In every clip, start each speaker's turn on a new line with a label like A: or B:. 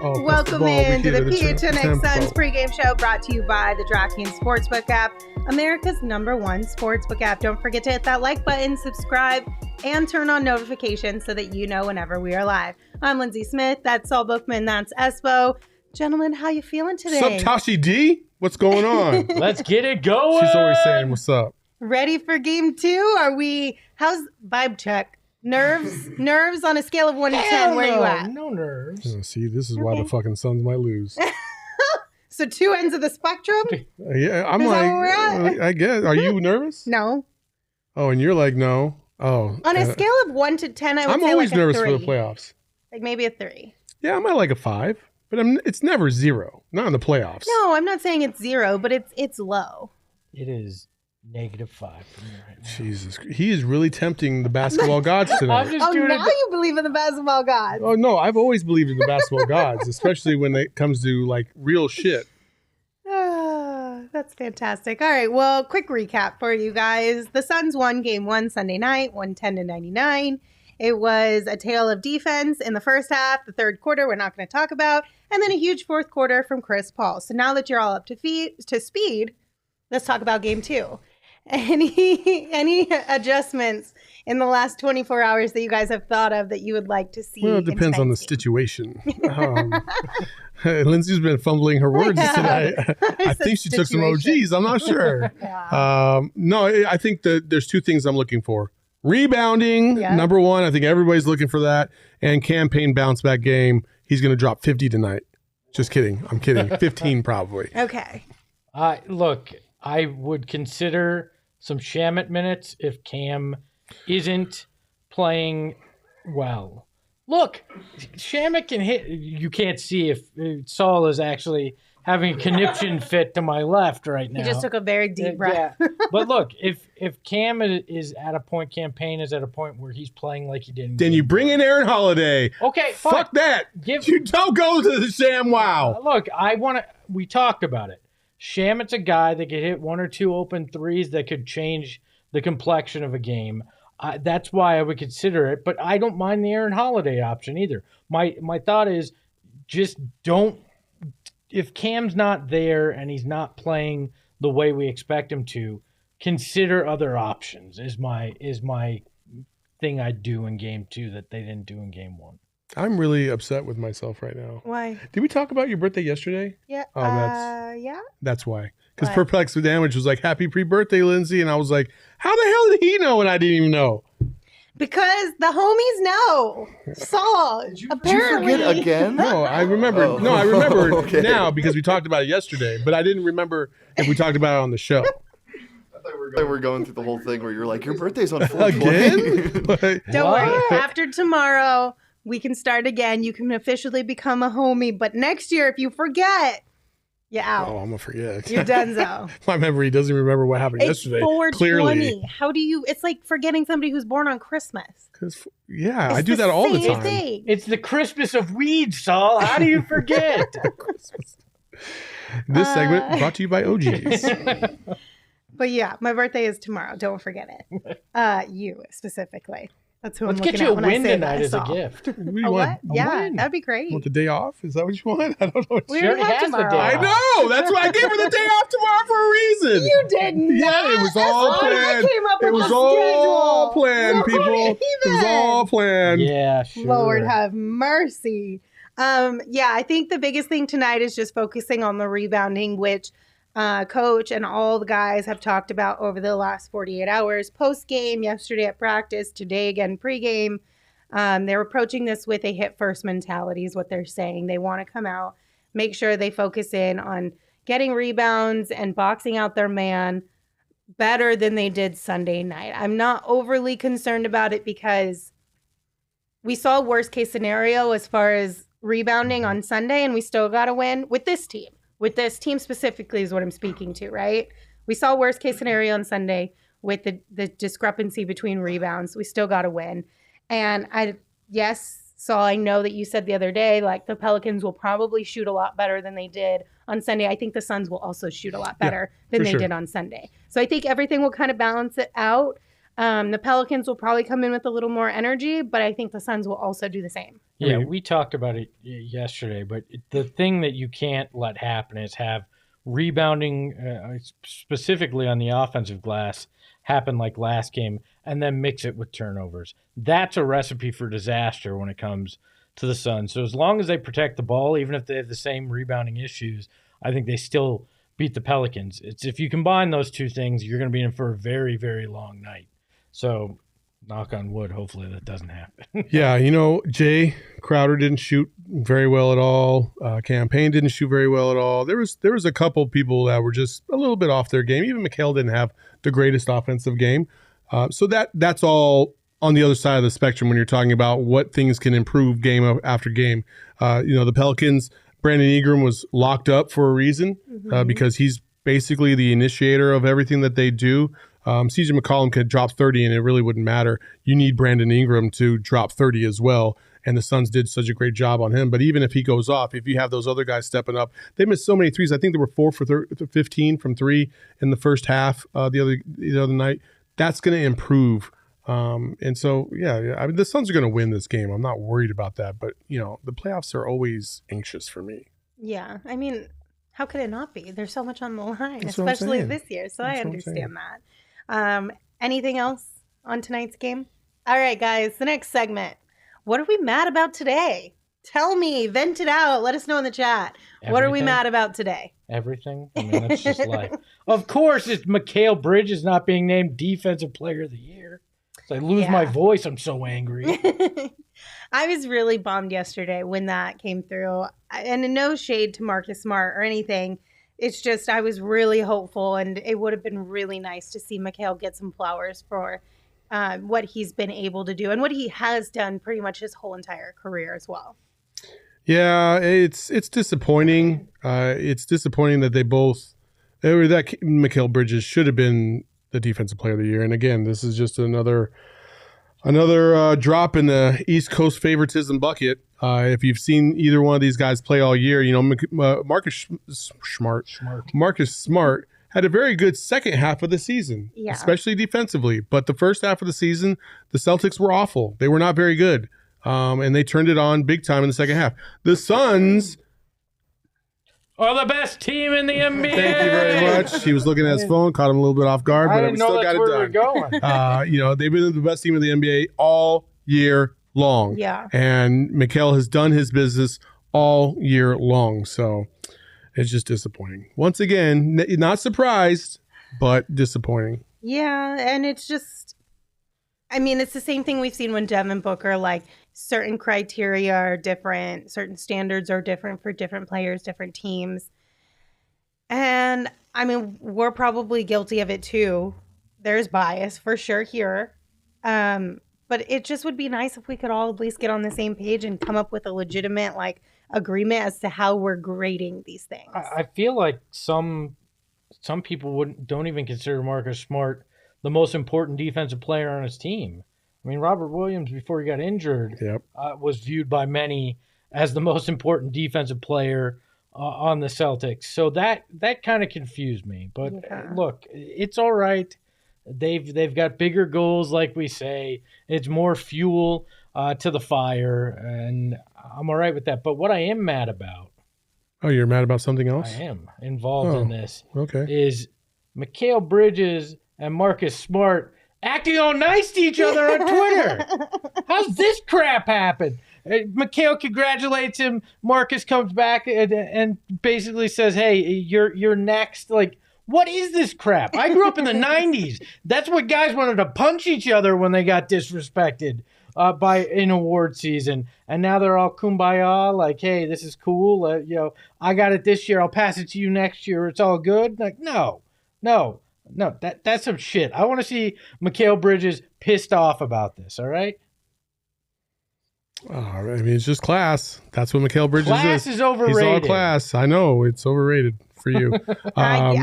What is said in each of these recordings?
A: Welcome in to the PHNX Suns pregame show brought to you by the DraftKings Sportsbook app, America's #1 sportsbook app. Don't forget to hit that like button, subscribe, and turn on notifications so that you know whenever we are live. I'm Lindsey Smith. That's Saul Bookman. That's Espo. Gentlemen, how you feeling today?
B: What's up, Tashi D? What's going on?
C: Let's get it going.
B: She's always saying, what's up?
A: Ready for game 2? How's vibe check? Nerves on a scale of 1 to 10. Where are you at?
C: No nerves.
B: See, this is why the fucking Suns might lose.
A: So 2 ends of the spectrum?
B: Yeah, I'm
A: Is that
B: like,
A: where we're at?
B: I guess. Are you nervous?
A: No.
B: Oh, and you're like, no. Oh.
A: On a scale of 1 to 10, I would
B: I'm
A: say
B: always
A: like a
B: nervous
A: 3.
B: for the playoffs.
A: Like maybe a 3.
B: Yeah, I'm at like a 5, but it's never 0. Not in the playoffs.
A: No, I'm not saying it's 0, but it's low.
C: It is -5 for me right now.
B: Jesus, he is really tempting the basketball gods tonight.
A: Now you believe in the basketball gods.
B: Oh no, I've always believed in the basketball gods, especially when it comes to like real shit.
A: That's fantastic. All right, well, quick recap for you guys. The Suns won game 1 Sunday night, 110-99. It was a tale of defense in the first half. The third quarter, we're not going to talk about. And then a huge fourth quarter from Chris Paul. So now that you're all up to speed, let's talk about game 2. Any adjustments in the last 24 hours that you guys have thought of that you would like to see?
B: Well, it depends on the situation. Lindsey's been fumbling her words tonight. I think she took some OGs. I'm not sure.
A: Yeah.
B: No, I think that there's 2 things I'm looking for. Rebounding, number 1. I think everybody's looking for that. And campaign bounce back game. He's going to drop 50 tonight. Just kidding. I'm kidding. 15 probably.
A: Okay.
C: Look, I would consider some Shamet minutes if Cam isn't playing well. Look, Shamet can hit. You can't see if Saul is actually having a conniption fit to my left right now.
A: He just took a very deep breath.
C: Yeah. But look, if Cam is at a point, campaign is at a point where he's playing like he did.
B: Then you bring in Aaron Holiday.
C: Okay, fine.
B: Fuck that. You don't go to the Sham Wow.
C: Look, we talked about it. Shamet's a guy that could hit 1 or 2 open threes that could change the complexion of a game. That's why I would consider it, but I don't mind the Aaron Holiday option either. My thought is just don't. If Cam's not there and he's not playing the way we expect him to, consider other options. Is my thing I'd do in game 2 that they didn't do in game 1.
B: I'm really upset with myself right now.
A: Why?
B: Did we talk about your birthday yesterday?
A: Yeah.
B: Yeah. That's why. Because Perplexed with Damage was like, happy pre-birthday, Lindsey. And I was like, how the hell did he know and I didn't even know?
A: Because the homies know. Saul, apparently.
D: Did you forget again?
B: No, I remember. Oh. No, I remember
D: Okay.
B: now because we talked about it yesterday. But I didn't remember if we talked about it on the show.
D: I thought we're going through the whole thing where you're like, your birthday's on 4/20.
B: Again?
A: Don't worry. After tomorrow, we can start again. You can officially become a homie. But next year, if you forget, you're out.
B: Oh, I'm going to forget.
A: You're donezo.
B: My memory doesn't remember what happened yesterday.
A: 4/20.
B: Clearly.
A: How do you? It's like forgetting somebody who's born on Christmas.
B: I do that all the time.
A: Thing.
C: It's the Christmas of weed, Saul. How do you forget?
B: This segment brought to you by OGs.
A: But yeah, my birthday is tomorrow. Don't forget it. You specifically. That's who
C: Let's
A: I'm
C: get
A: looking
C: you
A: at
C: a
A: when I
C: win
A: say
C: tonight
A: that,
C: as a
A: Saul.
C: gift.
B: What do you
A: A
B: want?
A: what? Yeah,
C: win.
A: that'd be great.
B: Want the day off? Is that what you want? I don't know.
A: We
C: already
A: already have
C: has the
A: tomorrow.
C: day
B: I
C: off.
B: know. That's why I gave her the day off tomorrow for a reason.
A: You did not.
B: Yeah, it was all
A: That's why I
B: planned.
A: came up
B: It
A: with
B: was
A: the
B: all
A: schedule.
B: planned,
A: Nobody
B: people. It was
A: even.
B: all planned.
C: Yeah, sure.
A: Lord have mercy. Yeah, I think the biggest thing tonight is just focusing on the rebounding, which coach and all the guys have talked about over the last 48 hours. Post game, yesterday at practice, today again pregame. They're approaching this with a hit first mentality is what they're saying. They want to come out, make sure they focus in on getting rebounds and boxing out their man better than they did Sunday night. I'm not overly concerned about it because we saw worst case scenario as far as rebounding on Sunday, and we still got to win with this team. With this team specifically is what I'm speaking to, right? We saw worst case scenario on Sunday with the discrepancy between rebounds. We still got to win. And Saul, I know that you said the other day, like the Pelicans will probably shoot a lot better than they did on Sunday. I think the Suns will also shoot a lot better than they did on Sunday. So I think everything will kind of balance it out. The Pelicans will probably come in with a little more energy, but I think the Suns will also do the same.
C: Yeah, we talked about it yesterday, but the thing that you can't let happen is have rebounding, specifically on the offensive glass, happen like last game, and then mix it with turnovers. That's a recipe for disaster when it comes to the Suns. So as long as they protect the ball, even if they have the same rebounding issues, I think they still beat the Pelicans. It's if you combine those two things, you're going to be in for a very, very long night. So knock on wood, hopefully that doesn't happen.
B: Yeah, Jay Crowder didn't shoot very well at all. Campaign didn't shoot very well at all. There was a couple people that were just a little bit off their game. Even McHale didn't have the greatest offensive game. So that's all on the other side of the spectrum when you're talking about what things can improve game after game. The Pelicans, Brandon Ingram was locked up for a reason because he's basically the initiator of everything that they do. CJ McCollum could drop 30 and it really wouldn't matter. You need Brandon Ingram to drop 30 as well. And the Suns did such a great job on him. But even if he goes off, if you have those other guys stepping up, they missed so many threes. I think they were 4 for 15 from 3 in the first half the other night. That's going to improve. And so, I mean, the Suns are going to win this game. I'm not worried about that. But, the playoffs are always anxious for me.
A: Yeah. I mean, how could it not be? There's so much on the line, especially this year. So I understand that. Anything else on tonight's game? All right, guys, the next segment. What are we mad about today? Tell me, vent it out. Let us know in the chat. Everything. What are we mad about today?
C: Everything. I mean, that's just life. Of course, it's Mikal Bridges not being named Defensive Player of the Year. So I lose my voice. I'm so angry.
A: I was really bummed yesterday when that came through. And no shade to Marcus Smart or anything. It's just I was really hopeful, and it would have been really nice to see Mikal get some flowers for what he's been able to do and what he has done pretty much his whole entire career as well.
B: Yeah, it's disappointing. It's disappointing that that Mikal Bridges should have been the Defensive Player of the Year. And again, this is just another drop in the East Coast favoritism bucket. If you've seen either one of these guys play all year, Marcus Smart had a very good second half of the season, especially defensively. But the first half of the season, the Celtics were awful. They were not very good. And they turned it on big time in the second half. The Suns
C: are the best team in the NBA.
B: Thank you very much. He was looking at his phone, caught him a little bit off guard, but we still got it done. They've been the best team in the NBA all year long.
A: Yeah.
B: And Mikal has done his business all year long. So it's just disappointing. Once again, not surprised, but disappointing.
A: Yeah. And it's just, it's the same thing we've seen when Devin Booker, like certain criteria are different, certain standards are different for different players, different teams. And we're probably guilty of it too. There's bias for sure here. But it just would be nice if we could all at least get on the same page and come up with a legitimate agreement as to how we're grading these things.
C: I feel like some people don't even consider Marcus Smart the most important defensive player on his team. Robert Williams, before he got injured, was viewed by many as the most important defensive player on the Celtics. So that kind of confused me. But look, it's all right. They've got bigger goals, like we say. It's more fuel to the fire, and I'm all right with that. But what I am mad about...
B: Oh, you're mad about something else?
C: I am involved in this.
B: Okay.
C: Is Mikal Bridges and Marcus Smart acting all nice to each other on Twitter. How's this crap happen? Mikal congratulates him. Marcus comes back and basically says, "Hey, you're next." Like, what is this crap? I grew up in the 90s. That's what guys wanted to punch each other when they got disrespected by an award season. And now they're all kumbaya, like, "Hey, this is cool. I got it this year. I'll pass it to you next year. It's all good." Like, no. That's some shit. I want to see Mikal Bridges pissed off about this. All right.
B: It's just class. That's what Mikal Bridges is.
C: Class is overrated.
B: He's all class. I know it's overrated for you.
A: I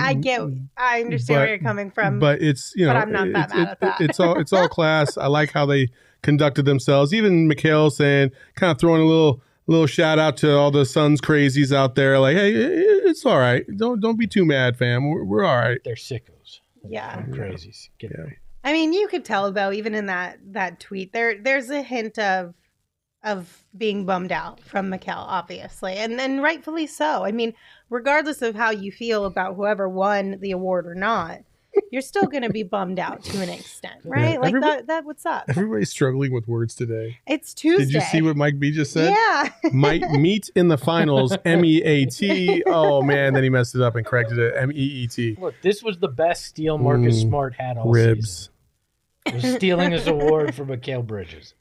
A: understand where you're coming from.
B: But it's
A: but I'm not that mad at that.
B: It's all class. I like how they conducted themselves. Even Mikal saying, kind of throwing a little shout out to all the Suns crazies out there. Like, hey, it's all right. Don't be too mad, fam. We're all right.
C: They're sickos.
A: Yeah.
C: Crazies. Get away.
A: I mean, you could tell though, even in that tweet, there's a hint of being bummed out from Mikal, obviously, and rightfully so. I mean, regardless of how you feel about whoever won the award or not, you're still going to be bummed out to an extent, right?
B: Yeah,
A: like that would suck.
B: Everybody's struggling with words today.
A: It's Tuesday.
B: Did you see what Mike B just said?
A: Yeah.
B: Might meet in the finals, MEAT. Oh, man, then he messed it up and corrected it, MEET.
C: Look, this was the best steal Marcus Smart had all
B: Ribs.
C: season. Was stealing his award from Mikal Bridges.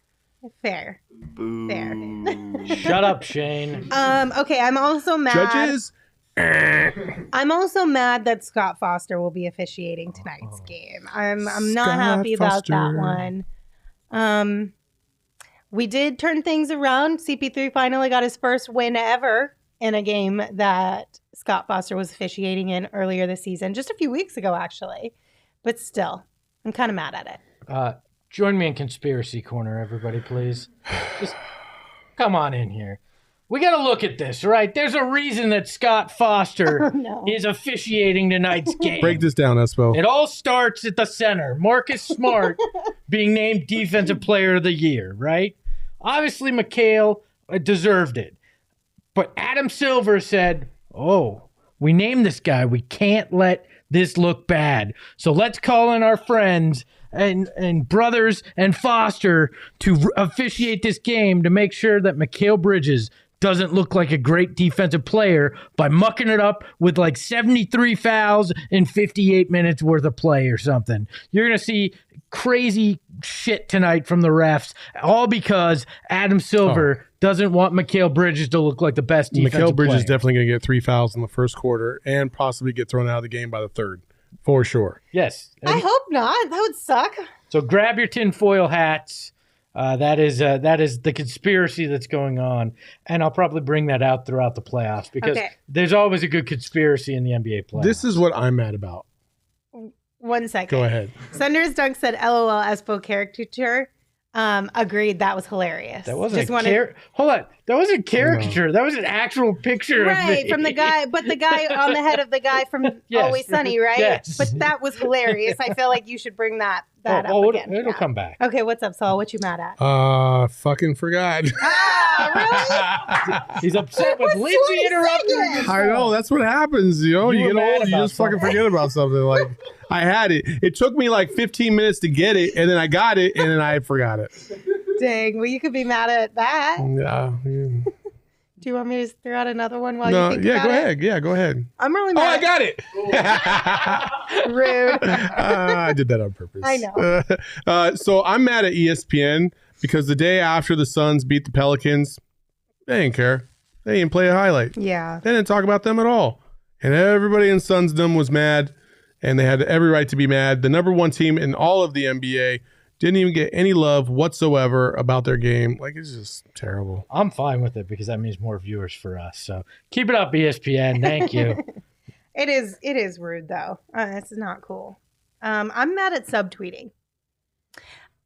A: Fair.
D: Boo.
A: Fair.
C: Shut up, Shane.
A: Okay, I'm also mad.
B: Judges?
A: I'm also mad that Scott Foster will be officiating tonight's game. I'm not happy about that one. We did turn things around. CP3 finally got his first win ever in a game that Scott Foster was officiating in earlier this season, just a few weeks ago, actually. But still, I'm kind of mad at it.
C: Join me in conspiracy corner, everybody, please. Just come on in here. We got to look at this, right? There's a reason that Scott Foster is officiating tonight's game.
B: Break this down, Espo.
C: It all starts at the center. Marcus Smart being named Defensive Player of the Year, right? Obviously, Mikal deserved it. But Adam Silver said, we named this guy. We can't let this look bad. So let's call in our friends and brothers and Foster to officiate this game to make sure that Mikal Bridges doesn't look like a great defensive player by mucking it up with like 73 fouls in 58 minutes worth of play or something. You're going to see crazy shit tonight from the refs, all because Adam Silver doesn't want Mikal Bridges to look like the best defensive player.
B: Mikal Bridges is definitely going to get 3 fouls in the first quarter and possibly get thrown out of the game by the third, for sure.
C: Yes.
A: I hope not. That would suck.
C: So grab your tinfoil hats. That is the conspiracy that's going on, and I'll probably bring that out throughout the playoffs because there's always a good conspiracy in the NBA playoffs.
B: This is what I'm mad about.
A: 1 second.
B: Go ahead.
A: Sunders Dunk said, "LOL, Espo caricature." Agreed. That was hilarious.
C: That wasn't hold on. That wasn't caricature. No. That was an actual picture of me.
A: From the guy, but the guy on the head of the guy from Always Sunny, right?
C: Yes.
A: But that was hilarious. I feel like you should bring that up again.
C: It'll come back.
A: Okay, what's up, Saul? What you mad at?
B: Fucking forgot.
A: Really?
C: He's upset with Lindsey interrupting.
B: I know, that's what happens, you get old, you just fucking forget about something. Like, I had it. It took me like 15 minutes to get it, and then I got it, and then I forgot it.
A: Dang, well, you could be mad at that.
B: Yeah.
A: Do you want me to throw out another one while you think about
B: go
A: it?
B: ahead. Yeah, go ahead.
A: I'm really mad.
B: I got it.
A: Rude.
B: I did that on purpose.
A: I know.
B: So I'm mad at ESPN because the day after the Suns beat the Pelicans, they didn't care. They didn't play a highlight.
A: Yeah.
B: They didn't talk about them at all. And everybody in Sunsdom was mad, and they had every right to be mad. The number one team in all of the NBA didn't even get any love whatsoever about their game. Like, it's just terrible.
C: I'm fine with it because that means more viewers for us. So keep it up, ESPN. Thank you.
A: It is rude, though. It's not cool. I'm mad at subtweeting.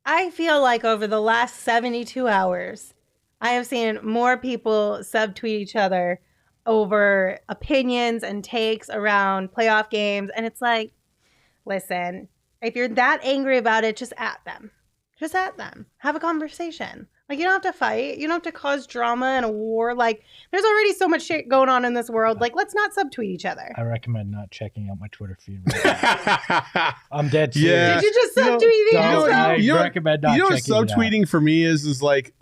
A: I feel like over the last 72 hours, I have seen more people subtweet each other over opinions and takes around playoff games. And it's like, listen, if you're that angry about it, just at them. Just at them. Have a conversation. Like, you don't have to fight. You don't have to cause drama and a war. Like, there's already so much shit going on in this world. Like, let's not subtweet each other.
C: I recommend not checking out my Twitter feed right now. I'm dead serious.
B: Yeah.
A: Did you just subtweet me?
C: I recommend not checking it out.
B: Subtweeting for me is like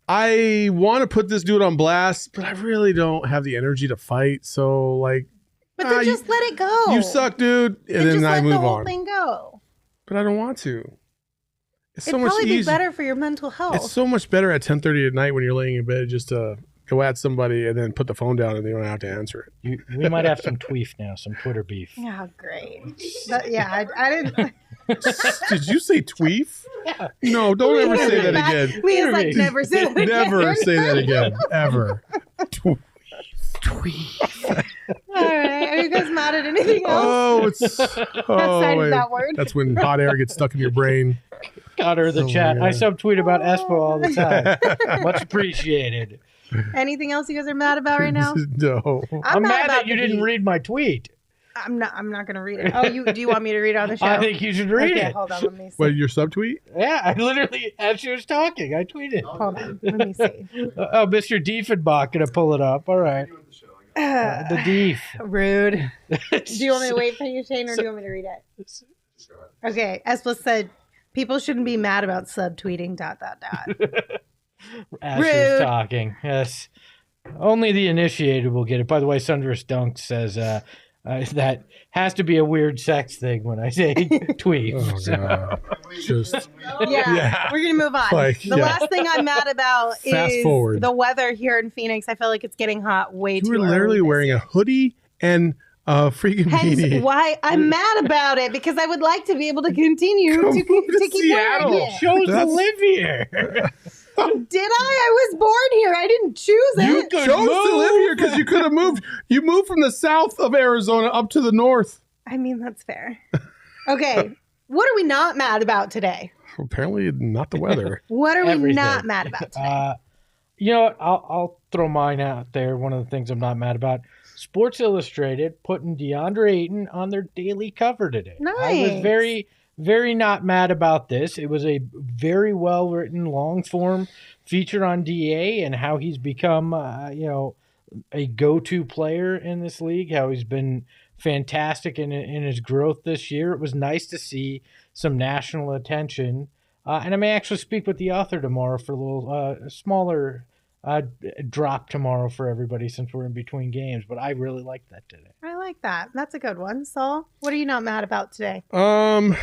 B: I want to put this dude on blast, but I really don't have the energy to fight. So, like,
A: but then just let it go.
B: You suck, dude. And then I move on.
A: Just let the whole thing go.
B: But I don't want to. It's so
A: It'd
B: much
A: probably
B: easier.
A: be better for your mental health.
B: It's so much better at 10:30 at night when you're laying in bed just to go at somebody and then put the phone down and they don't have to answer it.
C: We might have some tweef now, some Twitter beef.
A: Yeah, great. I didn't.
B: Did you say tweef?
C: Yeah.
B: No, don't ever say that again.
A: Leah's like, never say that again.
B: Never say that again. Ever.
C: Tweef.
A: All right. Are you guys mad at anything else?
B: Oh, it's
A: that word.
B: That's when hot air gets stuck in your brain.
C: Got her the chat. I subtweet about Espo all the time. Much appreciated.
A: Anything else you guys are mad about right now?
B: No.
C: I'm mad that you didn't read my tweet.
A: I'm not gonna read it. Oh, do you want me to read it on the show?
C: I think you should read it.
A: Hold on, let me see.
B: What, your subtweet?
C: Yeah, I literally, as she was talking, I tweeted.
A: Hold on, let me see.
C: Oh, Mr. Diefenbach gonna pull it up. All right. The Dief.
A: Rude. Do you want me to wait for you, Shane, or do you want me to read it? Okay, Espo said people shouldn't be mad about subtweeting ...
C: As she was talking, yes. Only the initiated will get it. By the way, Sundress Dunk says that has to be a weird sex thing when I say tweet.
B: Oh, God. Just
A: yeah, we're gonna move on. The last thing I'm mad about is the weather here in Phoenix. I feel like it's getting hot way too early.
B: You were literally wearing a hoodie and a freaking beanie. Why
A: I'm mad about it, because I would like to be able to continue to keep wearing it.
C: Chose to live here.
A: Did I was born here. I didn't choose it.
B: You chose to live here because you could have moved. You moved from the south of Arizona up to the north.
A: I mean, that's fair. Okay. What are we not mad about today?
B: Apparently not the weather.
A: What are we not mad about today?
C: You know what? I'll throw mine out there. One of the things I'm not mad about. Sports Illustrated putting DeAndre Ayton on their daily cover today.
A: Nice.
C: I was very, very not mad about this. It was a very well-written, long-form feature on DA and how he's become, a go-to player in this league, how he's been fantastic in his growth this year. It was nice to see some national attention. And I may actually speak with the author tomorrow for a little smaller drop tomorrow for everybody since we're in between games. But I really like that today.
A: I like that. That's a good one. Saul, what are you not mad about today?
B: I'm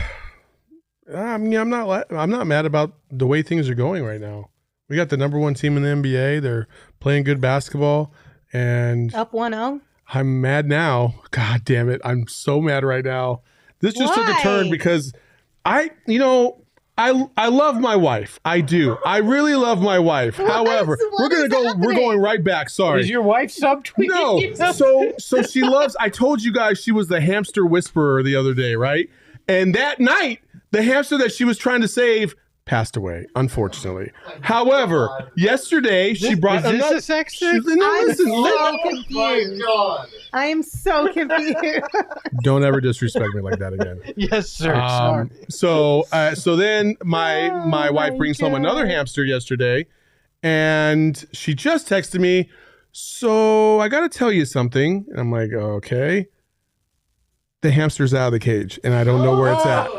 B: not mad about the way things are going right now. We got the number one team in the NBA. They're playing good basketball. And
A: up 1-0.
B: I'm mad now. God damn it. I'm so mad right now. This just took a turn because I love my wife. I do. I really love my wife. However, we're going right back. Sorry.
C: Is your wife subtweeting?
B: No. So she loves, I told you guys she was the hamster whisperer the other day, right? And that night, the hamster that she was trying to save passed away, unfortunately. However, yesterday she brought
C: another. Is this a sex thing?
A: I'm so confused. I am so confused.
B: Don't ever disrespect me like that again.
C: Yes, sir.
B: So then my wife brings home another hamster yesterday, and she just texted me. So I got to tell you something. And I'm like, okay. The hamster's out of the cage, and I don't know where it's at.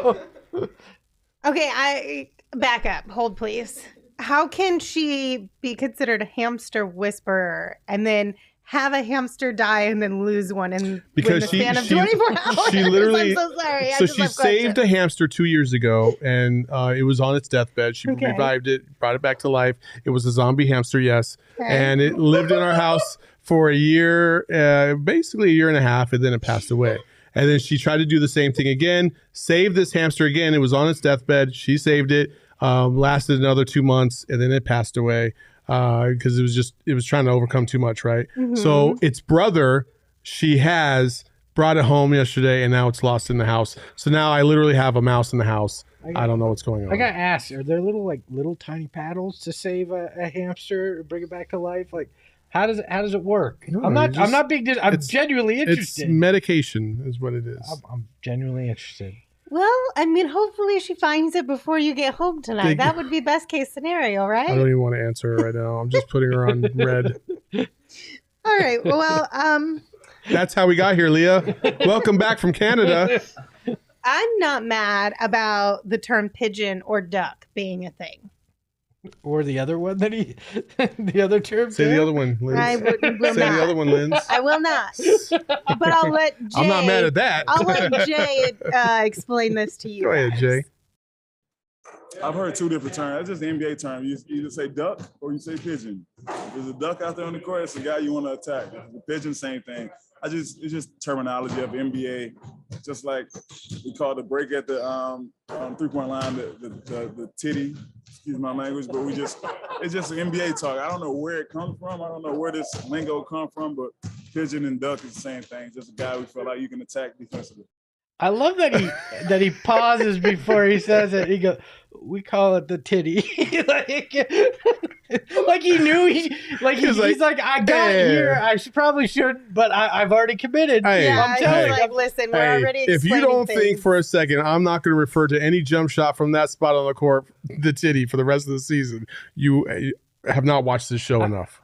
A: Okay, back up. Hold, please. How can she be considered a hamster whisperer and then have a hamster die and then lose one in the span of 24 hours?
B: She literally,
A: I'm so sorry.
B: So she saved a hamster 2 years ago, and it was on its deathbed. She revived it, brought it back to life. It was a zombie hamster, yes. Okay. And it lived in our house for a year, basically a year and a half, and then it passed away. And then she tried to do the same thing again, saved this hamster again. It was on its deathbed. She saved it, lasted another 2 months, and then it passed away because it was trying to overcome too much, right? Mm-hmm. So its brother, she has brought it home yesterday, and now it's lost in the house. So now I literally have a mouse in the house. I don't know what's going on.
C: I got to ask, are there little tiny paddles to save a hamster or bring it back to life? How does it work? No, I'm not genuinely interested.
B: It's medication is what it is.
C: I'm genuinely interested.
A: Well, I mean, hopefully she finds it before you get home tonight. That would be best case scenario, right?
B: I don't even want to answer her right now. I'm just putting her on red.
A: All right. Well,
B: that's how we got here, Leah. Welcome back from Canada.
A: I'm not mad about the term pigeon or duck being a thing.
C: Or the other one the other term.
B: Say the other one, Linz.
A: I will not.
B: Say the other one, Linz.
A: I will not. But I'll let Jay.
B: I'm not mad at that.
A: I'll let Jay explain this to you.
B: Go ahead, Jay.
E: I've heard two different terms. That's just the NBA term. You either say duck or you say pigeon. If there's a duck out there on the court, it's the guy you want to attack. If it's a pigeon, same thing. It's just terminology of NBA. Just like we call the break at the 3-point line, the titty. Excuse my language, but it's just an NBA talk. I don't know where it comes from. I don't know where this lingo comes from, but pigeon and duck is the same thing. Just a guy we feel like you can attack defensively.
C: I love that he pauses before he says it. He goes, We call it the titty. like he knew he's like, I got here. I probably shouldn't, but I've already committed.
B: Hey,
A: I'm telling you, listen, we're already
B: if you don't
A: things.
B: think for a second, I'm not going to refer to any jump shot from that spot on the court, the titty, for the rest of the season. You have not watched this show enough.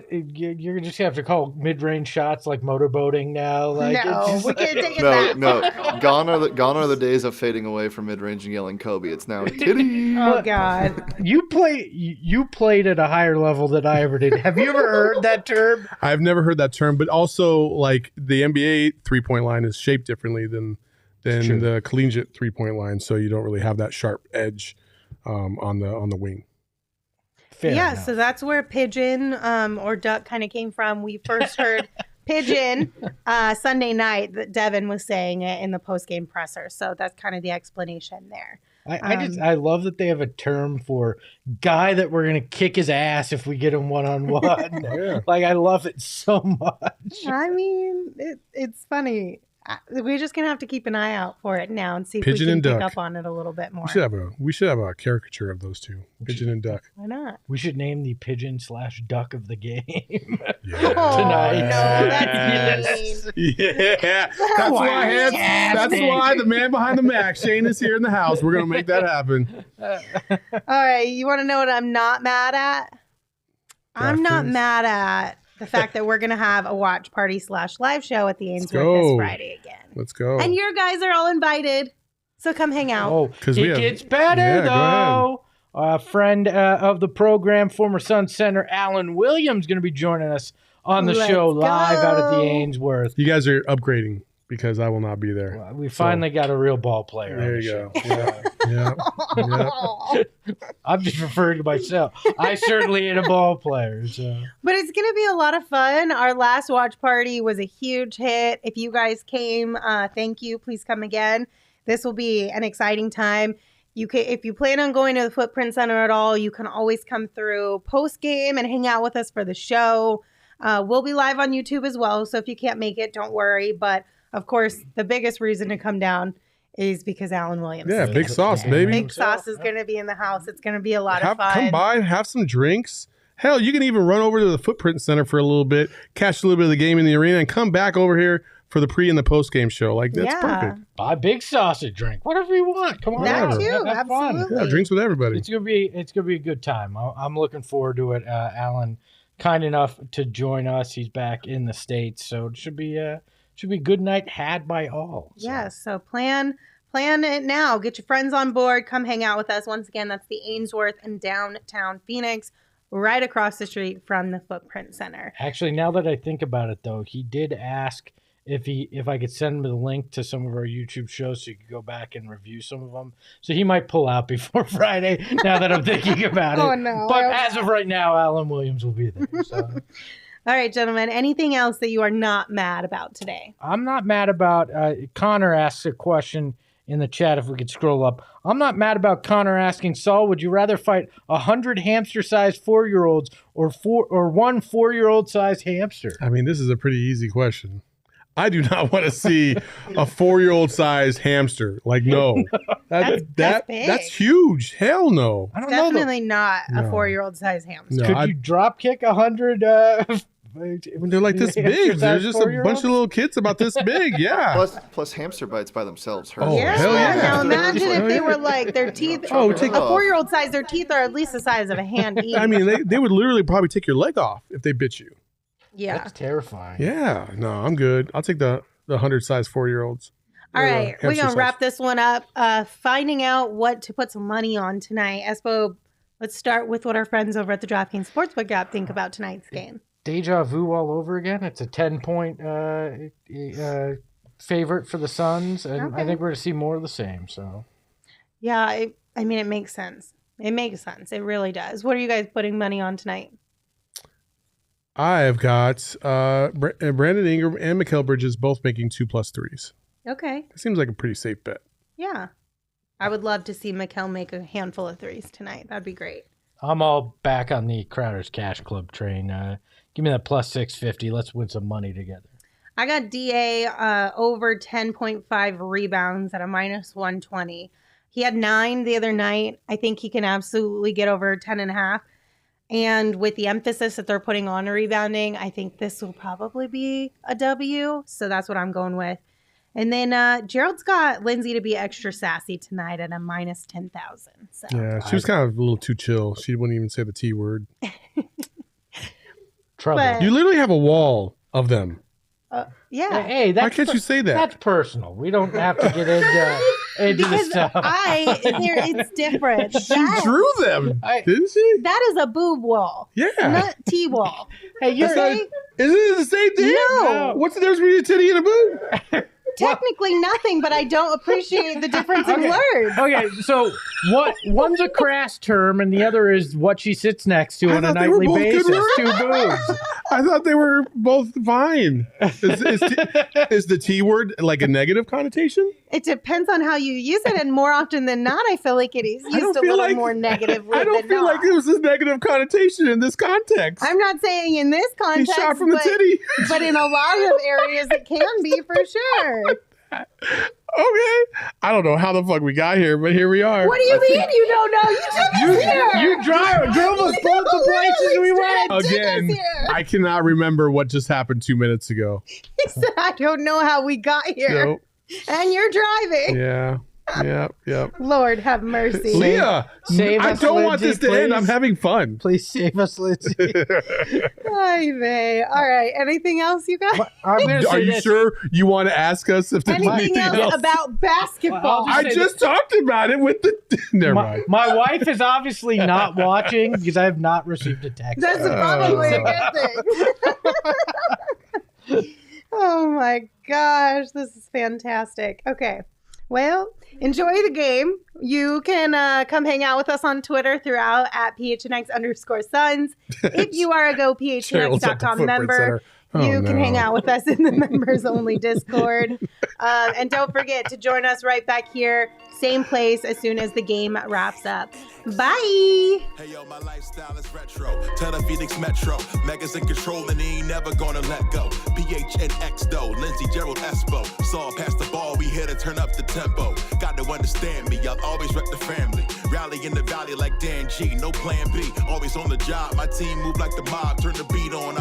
C: You're just gonna have to call mid-range shots like motorboating now. Like,
A: no, we can't take it back.
D: No. Gone are the days of fading away from mid-range and yelling Kobe. It's now titty.
A: Oh God.
C: You played at a higher level than I ever did. Have you ever heard that term?
B: I've never heard that term, but also like the NBA 3-point line is shaped differently than the collegiate 3-point line, so you don't really have that sharp edge on the wing.
A: Fair enough. So that's where pigeon or duck kind of came from. We first heard pigeon Sunday night that Devin was saying it in the post-game presser. So that's kind of the explanation there.
C: I love that they have a term for guy that we're going to kick his ass if we get him one-on-one.
B: Yeah.
C: Like, I love it so much.
A: I mean, it's funny. We're just going to have to keep an eye out for it now and see if
B: Pigeon
A: we can
B: and
A: pick
B: duck.
A: up on it a little bit more.
B: We should have a caricature of those two, pigeon and duck.
A: Why not?
C: We should name the pigeon/duck of the game.
B: Yeah.
C: Tonight.
A: No, that's mean.
B: Yeah. That's why the man behind the Mac, Shane, is here in the house. We're going to make that happen.
A: All right. You want to know what I'm not mad at? I'm not mad at the fact that we're going to have a watch party / live show at the Ainsworth this Friday again.
B: Let's go.
A: And your guys are all invited. So come hang out.
C: Oh, it gets better, though. A friend of the program, former Sun Center, Alan Williams, going to be joining us on the show live out at the Ainsworth.
B: You guys are upgrading because I will not be there.
C: Well, we finally got a real ball player.
B: There you go. Yeah.
C: I'm just referring to myself. I certainly ain't a ball player. So.
A: But it's going to be a lot of fun. Our last watch party was a huge hit. If you guys came, thank you. Please come again. This will be an exciting time. If you plan on going to the Footprint Center at all, you can always come through post game and hang out with us for the show. We'll be live on YouTube as well. So if you can't make it, don't worry. But of course, the biggest reason to come down is because Alan Williams.
B: Yeah, Big Sauce, baby.
A: Big Sauce is going to be in the house. It's going to be a lot of fun.
B: Come by, have some drinks. Hell, you can even run over to the Footprint Center for a little bit, catch a little bit of the game in the arena, and come back over here for the pre and the post game show. Like, that's perfect.
C: Buy Big Sauce a drink, whatever you want. Come on,
A: that too,
C: have
A: absolutely.
C: fun.
B: Yeah, drinks with everybody.
C: It's gonna be a good time. I'm looking forward to it. Alan, kind enough to join us. He's back in the States, so it should be a good night had by all. So.
A: Yes, so plan it now. Get your friends on board. Come hang out with us. Once again, that's the Ainsworth in downtown Phoenix, right across the street from the Footprint Center.
C: Actually, now that I think about it, though, he did ask if I could send him the link to some of our YouTube shows so you could go back and review some of them. So he might pull out before Friday, now that I'm thinking about it.
A: Oh, no.
C: But as of right now, Alan Williams will be there. So.
A: All right, gentlemen, anything else that you are not mad about today?
C: I'm not mad about Connor asks a question in the chat if we could scroll up. I'm not mad about Connor asking, Saul, would you rather fight 100 hamster-sized 4-year-olds or one 4-year-old sized hamster?
B: I mean, this is a pretty easy question. I do not want to see a 4-year-old sized hamster. Like, no. That's huge. Hell no.
C: I don't
A: Definitely not a 4-year-old sized hamster.
B: No,
C: Could you drop kick 100?
B: When they're like this big, they're just a bunch of little kids about this big. Yeah.
D: Plus hamster bites by themselves hurt.
B: Oh,
A: Yeah.
B: hell yeah.
A: Now imagine if they were like their teeth.
B: Oh,
A: a 4-year-old size, their teeth are at least the size of a hand each.
B: I mean, they would literally probably take your leg off if they bit you.
A: Yeah.
C: That's terrifying.
B: Yeah. No, I'm good. I'll take the 100 size 4-year-olds.
A: All right. We're going to wrap this one up. Finding out what to put some money on tonight. Espo, let's start with what our friends over at the DraftKings Sportsbook app think about tonight's game.
C: Deja vu all over again. It's a 10-point favorite for the Suns, and I think we're going to see more of the same. So,
A: yeah, I mean, it makes sense. It makes sense. It really does. What are you guys putting money on tonight?
B: I've got Brandon Ingram and Mikal Bridges both making 2+ threes.
A: Okay.
B: It seems like a pretty safe bet.
A: Yeah. I would love to see Mikal make a handful of threes tonight. That'd be great.
C: I'm all back on the Crowder's Cash Club train. Give me that plus 650. Let's win some money together.
A: I got DA over 10.5 rebounds at a minus 120. He had 9 the other night. I think he can absolutely get over 10.5. And with the emphasis that they're putting on rebounding, I think this will probably be a W. So that's what I'm going with. And then Gerald's got Lindsey to be extra sassy tonight at a minus 10,000. So.
B: Yeah, she was kind of a little too chill. She wouldn't even say the T word.
C: Trouble.
A: But-
B: You literally have a wall of them.
A: Yeah.
C: Hey, that's
B: Why can't you say that?
C: That's personal. We don't have to get into the
A: Because
C: stuff.
A: it's different.
B: She drew them, didn't she?
A: That is a boob wall,
B: Yeah.
A: not T wall.
C: Hey, you're
A: Okay?
B: Isn't it the same thing?
A: No.
B: What's the difference between a titty and a boob?
A: Technically nothing, but I don't appreciate the difference in words.
C: Okay, so one's a crass term and the other is what she sits next to
B: I
C: on a
B: thought they were
C: nightly
B: both good
C: basis.
B: words.
C: 2 boobs.
B: I thought they were both fine. Is the T word like a negative connotation?
A: It depends on how you use it, and more often than not, I feel like it is
B: I don't
A: used a
B: feel
A: little
B: like-
A: more negatively
B: I don't
A: than
B: feel
A: not.
B: like there was a negative connotation in this context.
A: I'm not saying in this
B: He
A: context,
B: shot from the titty.
A: but in a lot of areas it can be for sure.
B: Okay. I don't know how the fuck we got here, but here we are.
A: What do you mean you don't know? You took us here.
C: You drove us both the places we went.
B: Again,
A: here.
B: I cannot remember what just happened 2 minutes ago.
A: He said, I don't know how we got here.
B: Nope.
A: And you're driving.
B: Yeah. Yep.
A: Lord have mercy.
B: Leah,
C: Save
B: I
C: us,
B: don't want
C: Lindsey,
B: this to end.
C: please.
B: I'm having fun.
C: Please save us, Lindsey.
A: Ay vey. All right. Anything else you got?
C: I'm gonna
B: Are
C: say
B: you
C: this.
B: sure you want to ask us if there's
A: Anything
B: anything
A: else about basketball?
C: Well,
B: I just talked about it with the. Never mind.
C: My wife is obviously not watching because I have not received a text.
A: That's probably a good thing. Oh my gosh, this is fantastic. Okay, well, enjoy the game. You can come hang out with us on Twitter throughout at PHNX_Suns. If you are a
B: Gerald's at the
A: GoPHNX.com
B: Footprint
A: member,
B: Center. Oh,
A: you can
B: no.
A: hang out with us in the members only Discord. And don't forget to join us right back here, same place, as soon as the game wraps up. Bye.
F: Hey yo, my lifestyle is retro. Tell the Phoenix Metro. Megas in control and he ain't never gonna let go. PHNX though, Lindsey, Gerald, Espo. Saul pass the ball, we here to turn up the tempo. Got to understand me, I'll always rep the family. Rally in the valley like Dan G, no plan B. Always on the job, my team move like the mob, turn the beat on.